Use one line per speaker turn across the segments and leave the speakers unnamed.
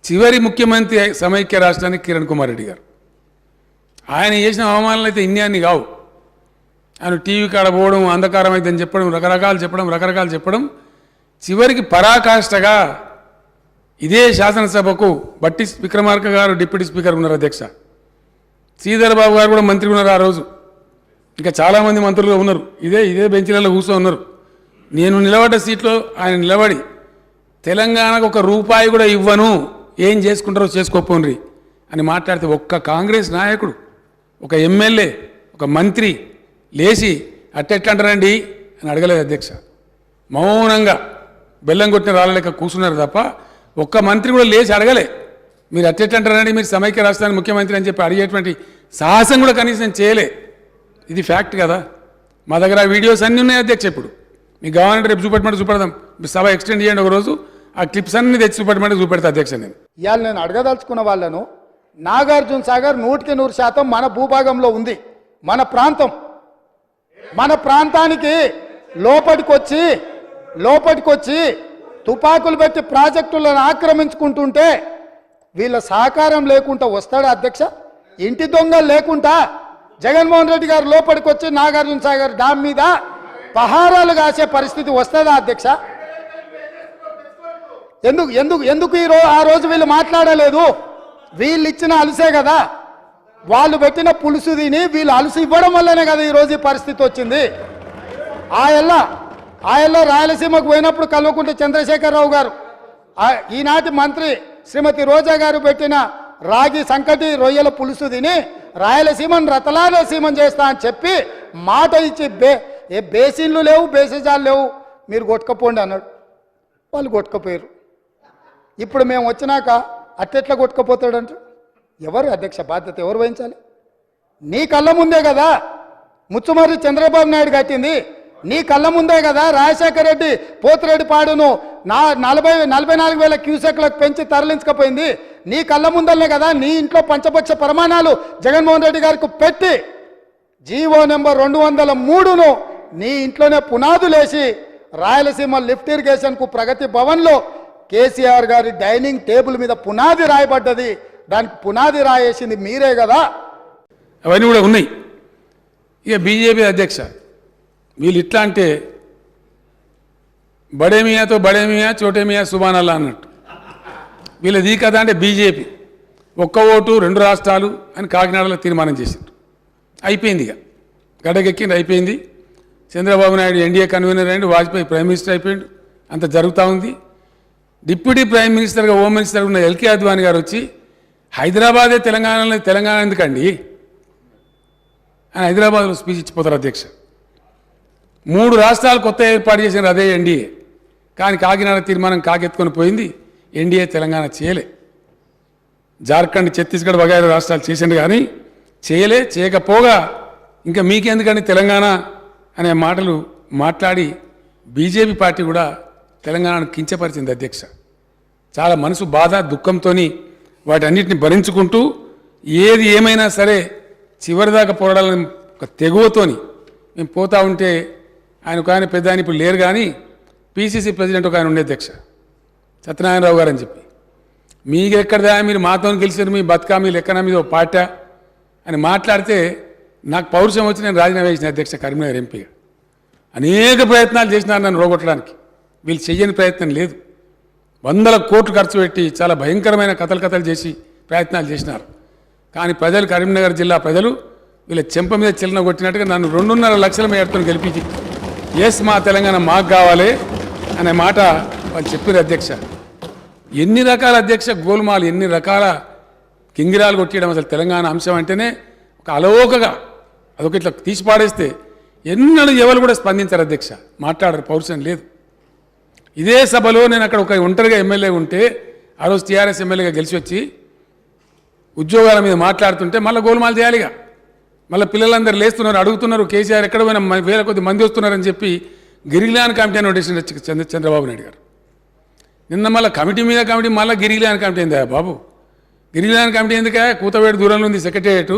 చివరి ముఖ్యమంత్రి సమైక్య రాష్ట్రానికి కిరణ్ కుమార్ రెడ్డి గారు. ఆయన చేసిన అవమానాలు అయితే ఇన్ని కావు. ఆయన టీవీ కాడ పోవడం, అంధకారం అయితే అని చెప్పడం, రకరకాలు చెప్పడం చివరికి పరాకాష్ఠగా ఇదే శాసనసభకు బట్టి విక్రమార్క గారు డిప్యూటీ స్పీకర్ ఉన్నారు అధ్యక్ష. శ్రీధర్ బాబు గారు కూడా మంత్రి ఉన్నారు ఆ రోజు. ఇంకా చాలామంది మంత్రులుగా ఉన్నారు. ఇదే బెంచీలలో కూర్చో ఉన్నారు. నేను నిలబడ్డ సీట్లో ఆయన నిలబడి తెలంగాణకు ఒక రూపాయి కూడా ఇవ్వను, ఏం చేసుకుంటారో చేసుకోపోండి అని మాట్లాడితే ఒక్క కాంగ్రెస్ నాయకుడు, ఒక ఎమ్మెల్యే, ఒక మంత్రి లేచి అట్టెట్లంటారండి అని అడగలేదు అధ్యక్ష. మౌనంగా బెల్లం కొట్టిన రాళ్ళలేక కూర్చున్నారు తప్ప ఒక్క మంత్రి కూడా లేచి అడగలే. మీరు అట్టెట్లంటారండి, మీరు సమైక్య రాష్ట్రానికి ముఖ్యమంత్రి అని చెప్పి అడిగేటువంటి సాహసం కూడా కనీసం చేయలే. ఇది ఫ్యాక్ట్ కదా. మా దగ్గర వీడియోస్ అన్నీ ఉన్నాయి అధ్యక్ష. ఇప్పుడు మీకు కావాలంటే రేపు చూపెడదాం. సభ ఎక్స్టెండ్ చేయండి ఒకరోజు, ఆ క్లిప్స్ అన్ని తెచ్చి చూపెడతా అధ్యక్ష.
ఇవాళ నేను అడగదలుచుకున్న వాళ్ళను, నాగార్జున సాగర్ 100% మన భూభాగంలో ఉంది. మన ప్రాంతానికి లోపటికొచ్చి తుపాకులు పెట్టి ప్రాజెక్టులను ఆక్రమించుకుంటుంటే వీళ్ళ సహకారం లేకుండా వస్తాడా అధ్యక్ష? ఇంటి దొంగలు లేకుండా జగన్మోహన్ రెడ్డి గారు లోపలికి వచ్చి నాగార్జున సాగర్ డ్యామ్ మీద పహారాలు కాసే పరిస్థితి వస్తుందా అధ్యక్ష? ఎందుకు ఆ రోజు వీళ్ళు మాట్లాడలేదు? వీళ్ళు ఇచ్చిన అలుసే కదా, వాళ్ళు పెట్టిన పులుసు తిని వీళ్ళు అలుసు ఇవ్వడం వల్లనే కదా ఈరోజు ఈ పరిస్థితి వచ్చింది. ఆయల్లో రాయలసీమకు పోయినప్పుడు కల్వకుంట్ల చంద్రశేఖరరావు గారు, ఈనాటి మంత్రి శ్రీమతి రోజా గారు పెట్టిన రాగి సంకటి రొయ్యల పులుసు తిని రాయలసీమను రతలాలసీమను చేస్తా అని చెప్పి మాట ఇచ్చి బేసిన్లు లేవు, బేసిజాలు లేవు, మీరు కొట్టుకపోండి అన్నాడు. వాళ్ళు కొట్టుకపోయారు. ఇప్పుడు మేము వచ్చినాక అట్టెట్లా కొట్టుకపోతాడంట? ఎవరు అధ్యక్ష బాధ్యత ఎవరు వహించాలి? నీ కళ్ళ ముందే కదా ముచ్చుమర్రి చంద్రబాబు నాయుడు కట్టింది. నీ కళ్ళ ముందే కదా రాజశేఖర రెడ్డి పోతిరెడ్డి పాడును 44,000 క్యూసెక్లకు పెంచి తరలించకపోయింది. నీ కళ్ళ ముందలనే కదా నీ ఇంట్లో పంచపక్ష ప్రమాణాలు జగన్మోహన్ రెడ్డి గారికి పెట్టి జీవో నెంబర్ 203ను నీ ఇంట్లోనే పునాదులేసి రాయలసీమ లిఫ్ట్ ఇరిగేషన్కు ప్రగతి భవన్లో కేసీఆర్ గారి డైనింగ్ టేబుల్ మీద పునాది రాయబడ్డది. దానికి పునాది రాయేసింది మీరే కదా.
అవన్నీ కూడా ఉన్నాయి. ఇక బీజేపీ అధ్యక్ష వీళ్ళు ఇట్లా అంటే బడేమియాతో బడేమియా చోటేమియా సుబానల్లా అన్నట్టు వీళ్ళది కదా. అంటే బీజేపీ ఒక్క ఓటు 2 రాష్ట్రాలు అని కాకినాడలో తీర్మానం చేసిండ్రు. అయిపోయింది, ఇక గడకెక్కింది, అయిపోయింది. చంద్రబాబు నాయుడు ఎన్డీఏ కన్వీనర్ అయ్యిండు, వాజ్పేయి ప్రైమ్ మినిస్టర్ అయిపోయిండు, అంత జరుగుతూ ఉంది. డిప్యూటీ ప్రైమ్ మినిస్టర్గా హోమ్ మినిస్టర్గా ఉన్న ఎల్కే అద్వానీ గారు వచ్చి హైదరాబాదే తెలంగాణ ఎందుకండి అని హైదరాబాద్లో స్పీచ్ ఇచ్చిపోతారు అధ్యక్ష. 3 రాష్ట్రాలు కొత్త ఏర్పాటు చేసినారు అదే ఎన్డీఏ, కానీ కాకినాడ తీర్మానం కాకెత్తుకొని పోయింది. ఎన్డీఏ తెలంగాణ చేయలే. జార్ఖండ్, ఛత్తీస్గఢ్ వగైరా రాష్ట్రాలు చేసిండు కానీ చేయకపోగా ఇంకా మీకెందుకని తెలంగాణ అనే మాటలు మాట్లాడి బీజేపీ పార్టీ కూడా తెలంగాణను కించపరిచింది అధ్యక్ష. చాలా మనసు బాధ దుఃఖంతో వాటన్నిటిని భరించుకుంటూ ఏది ఏమైనా సరే చివరిదాకా పోరాడాలని ఒక తెగువతోని మేము పోతా ఉంటే ఆయన ఒక ఆయన పెద్ద ఆయన ఇప్పుడు లేరు కానీ పీసీసీ ప్రెసిడెంట్ ఒక ఆయన ఉండే అధ్యక్ష సత్యనారాయణరావు గారు అని చెప్పి, మీకెక్కడదా మీరు మాతో గెలిచారు, మీ బతుకా మీ లెక్కన మీద ఒక పార్టీ అని మాట్లాడితే నాకు పౌరుషం వచ్చి నేను రాజీనామా చేసిన అధ్యక్ష కరీంనగర్ ఎంపీగా. అనేక ప్రయత్నాలు చేసినారు నన్ను రోగొట్టడానికి, వీళ్ళు చెయ్యని ప్రయత్నం లేదు. 100 కోట్లు ఖర్చు పెట్టి చాలా భయంకరమైన కథలు చేసి ప్రయత్నాలు చేసినారు. కానీ ప్రజలు, కరీంనగర్ జిల్లా ప్రజలు వీళ్ళ చెంప మీద చిల్లన కొట్టినట్టుగా నన్ను 2.5 లక్షల మేరతో గెలిపించి ఎస్ మా తెలంగాణ మాకు కావాలి అనే మాట వాళ్ళు చెప్పారు అధ్యక్ష. ఎన్ని రకాల అధ్యక్ష గోల్మాలు, ఎన్ని రకాల కింగిరాలు కొట్టేయడం. అసలు తెలంగాణ అంశం అంటేనే ఒక అలవోకగా అదొక ఇట్లా తీసి పాడేస్తే ఎన్నడూ ఎవరు కూడా స్పందించారు అధ్యక్ష, మాట్లాడరు, పౌరుషం లేదు. ఇదే సభలో నేను అక్కడ ఒక ఒంటరిగా ఎమ్మెల్యే ఉంటే ఆ రోజు టీఆర్ఎస్ ఎమ్మెల్యేగా గెలిచి వచ్చి ఉద్యోగాల మీద మాట్లాడుతుంటే మళ్ళీ గోల్మాలు చేయాలిగా. మళ్ళీ పిల్లలందరూ లేస్తున్నారు, అడుగుతున్నారు కేసీఆర్ ఎక్కడ పోయినా 1000 కొద్ది మంది వస్తున్నారని చెప్పి గిరిగిలాన్ కమిటీ అని నోటీస్ చంద్రబాబు నాయుడు గారు. నిన్న మళ్ళీ కమిటీ మీద కమిటీ, మళ్ళీ గిరిగిలాన్ కమిటీ ఏందా బాబు? గిరిగిలాన్ కమిటీ ఎందుకే? కూతవేడు దూరంలో ఉంది సెక్రటేరియట్.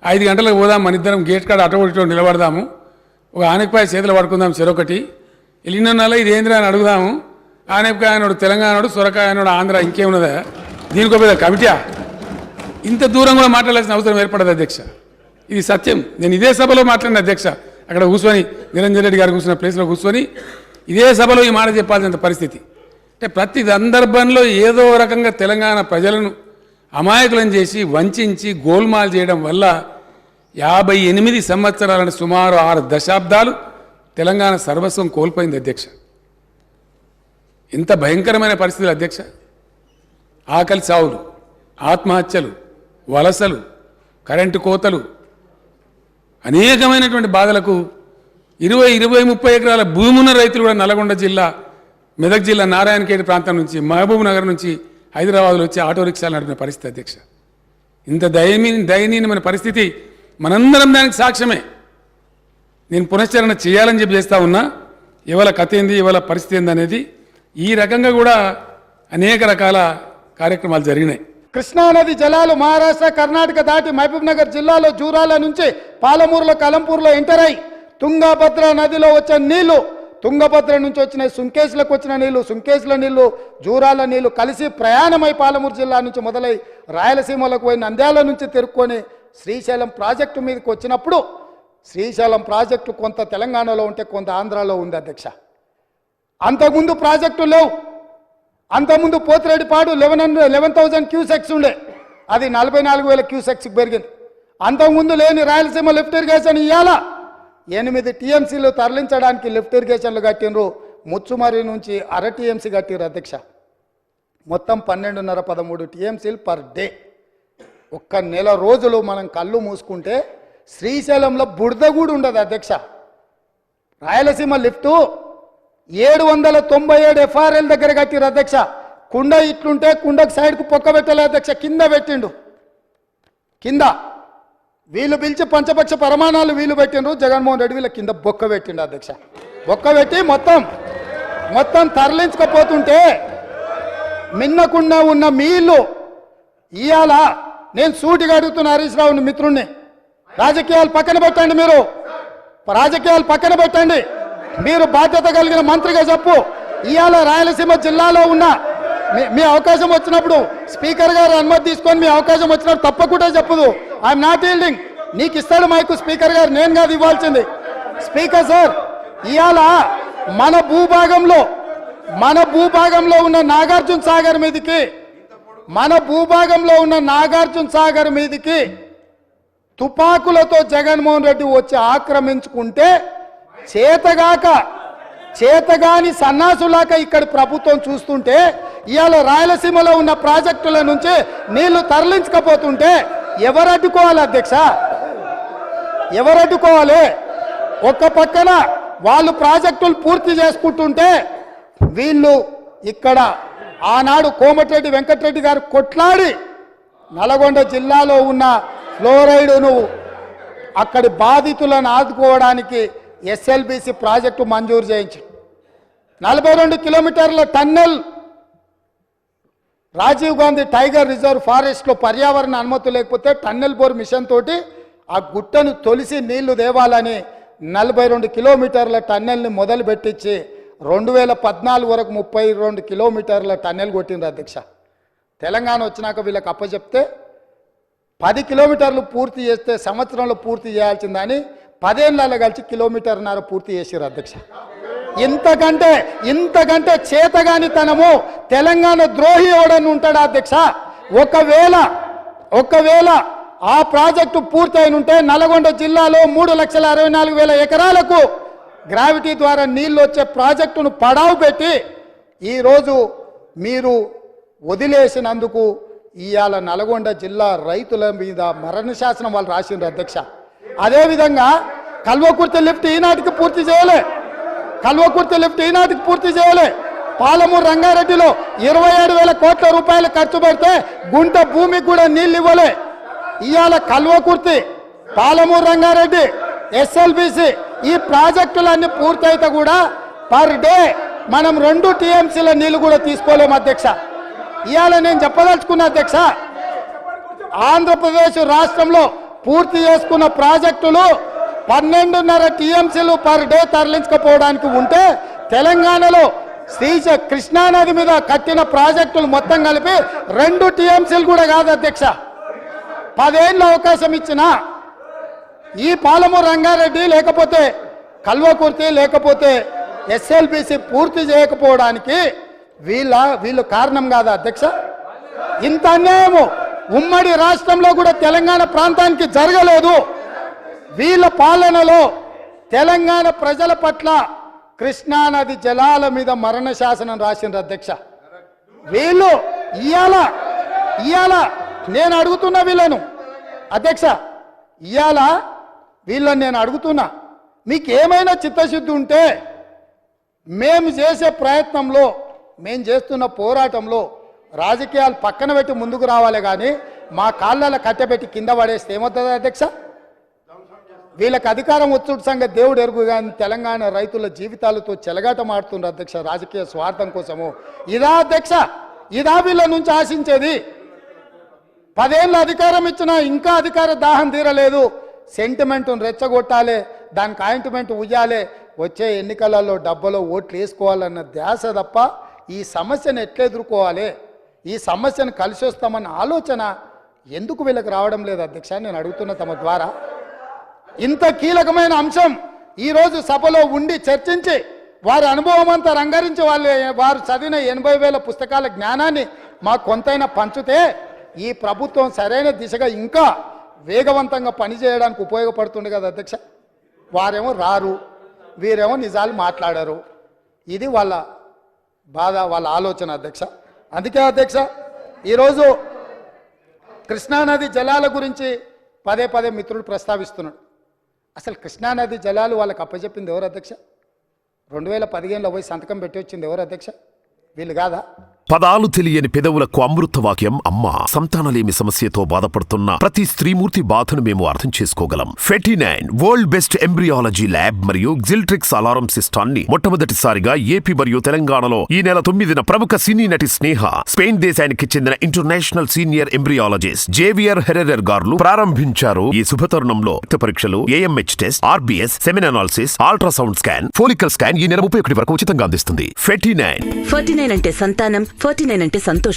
5 గంటలకు పోదాం, మన ఇద్దరం గేట్ కాడ అటోటిలో నిలబడదాము, ఒక ఆనకపాయ చేతులు పడుకుందాం చెరొకటి, వెళ్ళిన నెల ఇది ఏంద్రా అని అడుగుదాము. ఆనపకాయ అనోడు తెలంగాణడు, సొరకాయ అనోడు ఆంధ్ర, ఇంకేమున్నదా? దీనికి ఒక కమిటీయా? ఇంత దూరం కూడా మాట్లాడాల్సిన అవసరం ఏర్పడదు అధ్యక్ష. ఇది సత్యం. నేను ఇదే సభలో మాట్లాడిన అధ్యక్ష, అక్కడ కూర్చొని నిరంజన్ రెడ్డి గారు కూర్చున్న ప్లేస్లో కూర్చొని ఇదే సభలో ఈ మాట చెప్పాల్సిన పరిస్థితి. అంటే ప్రతి సందర్భంలో ఏదో రకంగా తెలంగాణ ప్రజలను అమాయకులను చేసి వంచి గోల్మాల్ చేయడం వల్ల 58 సంవత్సరాలను సుమారు 6 దశాబ్దాలు తెలంగాణ సర్వస్వం కోల్పోయింది అధ్యక్ష. ఇంత భయంకరమైన పరిస్థితులు అధ్యక్ష. ఆకలి సావులు, ఆత్మహత్యలు, వలసలు, కరెంటు కోతలు, అనేకమైనటువంటి బాధలకు 20-30 ఎకరాల భూమి ఉన్న రైతులు కూడా నల్గొండ జిల్లా, మెదక్ జిల్లా నారాయణఖేడ్ ప్రాంతం నుంచి, మహబూబ్ నగర్ నుంచి హైదరాబాద్లో వచ్చి ఆటో రిక్షాలు నడిపిన పరిస్థితి అధ్యక్ష. ఇంత దయనీయమైన పరిస్థితి మనందరం దానికి సాక్ష్యమే. నేను పునశ్చరణ చేయాలని చెప్పి చేస్తూ ఉన్నా. ఇవాళ కథ ఏంది, ఇవాళ పరిస్థితి ఏంది అనేది ఈ రకంగా కూడా అనేక రకాల కార్యక్రమాలు జరిగినాయి.
కృష్ణానది జలాలు మహారాష్ట్ర, కర్ణాటక దాటి మహబూబ్ నగర్ జిల్లాలో జూరాల నుంచి పాలమూరులో, కలంపూర్లో ఎంటర్ అయి తుంగభద్ర నదిలో వచ్చే నీళ్లు, తుంగభద్ర నుంచి వచ్చిన సుంకేశ్లకు వచ్చిన నీళ్లు, సుంకేశ్ల నీళ్లు, జూరాల నీళ్లు కలిసి ప్రయాణమై పాలమూరు జిల్లా నుంచి మొదలై రాయలసీమలకు పోయి నంద్యాల నుంచి తిరుక్కొని శ్రీశైలం ప్రాజెక్టు మీదకి వచ్చినప్పుడు, శ్రీశైలం ప్రాజెక్టు కొంత తెలంగాణలో ఉంటే కొంత ఆంధ్రాలో ఉంది అధ్యక్ష. అంతకుముందు ప్రాజెక్టు లేవు. అంతకుముందు పోతిరెడ్డిపాడు 11,000 క్యూసెక్స్ ఉండే, అది 44,000 క్యూసెక్స్కి పెరిగింది. అంతకుముందు లేని రాయలసీమ లిఫ్ట్ ఇరిగేషన్ ఇవాళ 8 టీఎంసీలు తరలించడానికి లిఫ్ట్ ఇరిగేషన్లు కట్టినరు. ముచ్చుమరి నుంచి 1/2 టీఎంసీ కట్టిరు అధ్యక్ష. మొత్తం 12.5-13 టీఎంసీలు పర్ డే. ఒక్క నెల రోజులు మనం కళ్ళు మూసుకుంటే శ్రీశైలంలో బురద కూడా ఉండదు అధ్యక్ష. రాయలసీమ లిఫ్టు 797 ఎఫ్ఆర్ఎల్ దగ్గర కట్టిరు అధ్యక్ష. కుండ ఇట్లుంటే కుండకు సైడ్కు పొక్క పెట్టలే అధ్యక్ష, కింద పెట్టిండు. కింద వీళ్ళు పిలిచి పంచపక్ష ప్రమాణాలు వీళ్ళు పెట్టిండ్రు. జగన్మోహన్ రెడ్డి వీళ్ళ కింద బొక్క పెట్టిండు అధ్యక్ష. బొక్క పెట్టి మొత్తం తరలించకపోతుంటే మిన్నకుండా ఉన్న మీళ్ళు ఇవాళ నేను సూటిగా అడుగుతున్న హరీష్ రావుని మిత్రుణ్ణి, రాజకీయాలు పక్కన పెట్టండి, మీరు రాజకీయాలు పక్కన పెట్టండి, మీరు బాధ్యత కలిగిన మంత్రిగా చెప్పు. ఇవాళ రాయలసీమ జిల్లాలో ఉన్న మీ అవకాశం వచ్చినప్పుడు స్పీకర్ గారు అనుమతి తీసుకొని మీ అవకాశం వచ్చినప్పుడు తప్పకుండా చెప్పదు. I'm not yielding. నీకు ఇస్తాడు మైకు స్పీకర్ గారు, నేను కాదు ఇవ్వాల్సింది. స్పీకర్ సార్, ఇవాళ మన భూభాగంలో ఉన్న నాగార్జున సాగర్ మీదికి తుపాకులతో జగన్మోహన్ రెడ్డి వచ్చి ఆక్రమించుకుంటే చేతగాని సన్నాసులాక ఇక్కడ ప్రభుత్వం చూస్తుంటే, ఇవాళ రాయలసీమలో ఉన్న ప్రాజెక్టుల నుంచి నీళ్లు తరలించకపోతుంటే ఎవరు అడ్డుకోవాలి అధ్యక్ష? ఎవరు అడ్డుకోవాలి? ఒక్క పక్కన వాళ్ళు ప్రాజెక్టులు పూర్తి చేసుకుంటుంటే వీళ్ళు ఇక్కడ ఆనాడు కోమటిరెడ్డి వెంకటరెడ్డి గారు కొట్లాడి నల్గొండ జిల్లాలో ఉన్న ఫ్లోరైడును అక్కడి బాధితులను ఆదుకోవడానికి ఎస్ఎల్బిసి ప్రాజెక్టు మంజూరు చేయించి 42 కిలోమీటర్ల tunnel Rajiv Gandhi tiger reserve ఫారెస్ట్లో పర్యావరణ అనుమతి లేకపోతే టన్నెల్ బోర్ మిషన్ తోటి ఆ గుట్టను తొలిసి నీళ్లు దేవాలని 42 కిలోమీటర్ల టన్నెల్ని మొదలు పెట్టించి 2014 వరకు 32 కిలోమీటర్ల టన్నెల్ కొట్టింది అధ్యక్ష. తెలంగాణ వచ్చినాక వీళ్ళకి అప్పచెప్తే 10 కిలోమీటర్లు పూర్తి చేస్తే సంవత్సరంలో పూర్తి చేయాల్సిందని 10 ఏళ్ళలో కలిసి 1.5 కిలోమీటర్లు పూర్తి చేసారు అధ్యక్ష. ఇంతకంటే చేతగానితనము తెలంగాణ ద్రోహి ఎవడని ఉంటాడా అధ్యక్ష? ఒకవేళ ఆ ప్రాజెక్టు పూర్తయిన ఉంటే నల్గొండ జిల్లాలో 3,64,000 ఎకరాలకు గ్రావిటీ ద్వారా నీళ్లు వచ్చే ప్రాజెక్టును పడావు పెట్టి ఈరోజు మీరు వదిలేసినందుకు ఇవాళ నల్గొండ జిల్లా రైతుల మీద మరణ శాసనం వాళ్ళు రాసిండ్రు అధ్యక్ష. అదేవిధంగా కల్వకుర్తి లిఫ్ట్ ఈనాటికి పూర్తి చేయలే. పాలమూరు రంగారెడ్డిలో 27,000 కోట్ల రూపాయలు ఖర్చు పెడితే గుంట భూమికి కూడా నీళ్ళు ఇవ్వలే. ఇవాళ కల్వకుర్తి, పాలమూరు రంగారెడ్డి, ఎస్ఎల్బిసి ఈ ప్రాజెక్టులన్నీ పూర్తయితే కూడా పర్ డే మనం 2 టీఎంసీల నీళ్లు కూడా తీసుకోలేము అధ్యక్ష. ఇవాళ నేను చెప్పదలుచుకున్న అధ్యక్ష, ఆంధ్రప్రదేశ్ రాష్ట్రంలో పూర్తి చేసుకున్న ప్రాజెక్టులు 12.5 టీఎంసీలు పర్ డే తరలించకపోవడానికి ఉంటే తెలంగాణలో కృష్ణానది మీద కట్టిన ప్రాజెక్టులు మొత్తం కలిపి 2 టీఎంసీలు కూడా కాదు అధ్యక్ష. 10 ఏళ్ళ అవకాశం ఇచ్చిన ఈ పాలమూరు రంగారెడ్డి లేకపోతే కల్వకుర్తి లేకపోతే ఎస్ఎల్బిసి పూర్తి చేయకపోవడానికి వీళ్ళు కారణం కాదా అధ్యక్ష? ఇంత అన్యాయము ఉమ్మడి రాష్ట్రంలో కూడా తెలంగాణ ప్రాంతానికి జరగలేదు. వీళ్ళ పాలనలో తెలంగాణ ప్రజల పట్ల కృష్ణానది జలాల మీద మరణ శాసనం రాసిండ్రు అధ్యక్ష. వీళ్ళు ఇయాల నేను అడుగుతున్నా వీళ్ళను అధ్యక్ష, వీళ్ళని నేను అడుగుతున్నా, మీకు ఏమైనా చిత్తశుద్ధి ఉంటే మేము చేసే ప్రయత్నంలో, మేము చేస్తున్న పోరాటంలో రాజకీయాలు పక్కన పెట్టి ముందుకు రావాలి, కానీ మా కాళ్ళలో కట్టెపెట్టి కింద పడేస్తే ఏమవుతుంది అధ్యక్ష? వీళ్ళకి అధికారం వచ్చుడు సంగతి దేవుడు ఎరుగు, కానీ తెలంగాణ రైతుల జీవితాలతో చెలగాట మాడుతున్నారు అధ్యక్ష రాజకీయ స్వార్థం కోసము. ఇదా అధ్యక్ష? ఇదా వీళ్ళ నుంచి ఆశించేది? 10 ఏళ్ళ అధికారం ఇచ్చినా ఇంకా అధికార దాహం తీరలేదు. సెంటిమెంట్ను రెచ్చగొట్టాలి, దానికి ఆయింట్మెంట్ ఉయ్యాలి, వచ్చే ఎన్నికలలో డబ్బలో ఓట్లు వేసుకోవాలన్న ధ్యాస తప్ప ఈ సమస్యను ఎట్లా ఎదుర్కోవాలి, ఈ సమస్యను కలిసి వస్తామన్న ఆలోచన ఎందుకు వీళ్ళకి రావడం లేదు అధ్యక్ష? నేను అడుగుతున్న తమ ద్వారా. ఇంత కీలకమైన అంశం ఈరోజు సభలో ఉండి చర్చించి వారి అనుభవం అంతా రంగరించి వారు చదివిన 80,000 పుస్తకాల జ్ఞానాన్ని మాకు కొంతైనా పంచితే ఈ ప్రభుత్వం సరైన దిశగా ఇంకా వేగవంతంగా పనిచేయడానికి ఉపయోగపడుతుంది కదా అధ్యక్ష. వారేమో రారు, వీరేమో నిజాలు మాట్లాడారు. ఇది వాళ్ళ బాధ, వాళ్ళ ఆలోచన అధ్యక్ష. అందుకే అధ్యక్ష ఈరోజు కృష్ణానది జలాల గురించి పదే మిత్రులు ప్రస్తావిస్తున్నాడు. అసలు కృష్ణానది జలాలు వాళ్ళకి అప్పచెప్పింది ఎవరు అధ్యక్ష? 2015లో పోయి సంతకం పెట్టి వచ్చింది ఎవరు అధ్యక్ష? వీళ్ళు కాదా?
పదాలు తెలియని పెదవులకు అమృతవాక్యం అమ్మ. సంతానలేమి సమస్యతో బాధపడుతున్న ప్రతి స్త్రీమూర్తి బాధను మేము అర్థం చేసుకోగలం. ఫెటినైన్ వరల్డ్ బెస్ట్ ఎంబ్రియాలజీ ల్యాబ్ మరియు జిల్ట్రిక్స్ అలారం సిస్టాన్ని మొట్టమొదటిసారిగా ఏపీ మరియు తెలంగాణలో ఈ నెల 9న ప్రముఖ సినీ నటి స్నేహ, స్పెయిన్ దేశానికి చెందిన international senior embryologist Javier Herrera గారు ప్రారంభించారు. ఈ శుభతరుణంలో రక్త పరీక్షలు, AMH test, RBS, semen analysis, ultrasound scan, follicle scan ఈ నెల 31 వరకు ఉచితంగా అందిస్తుంది. ఫెటినైన్
అంటే సంతానం, 49 అంటే సంతోషం.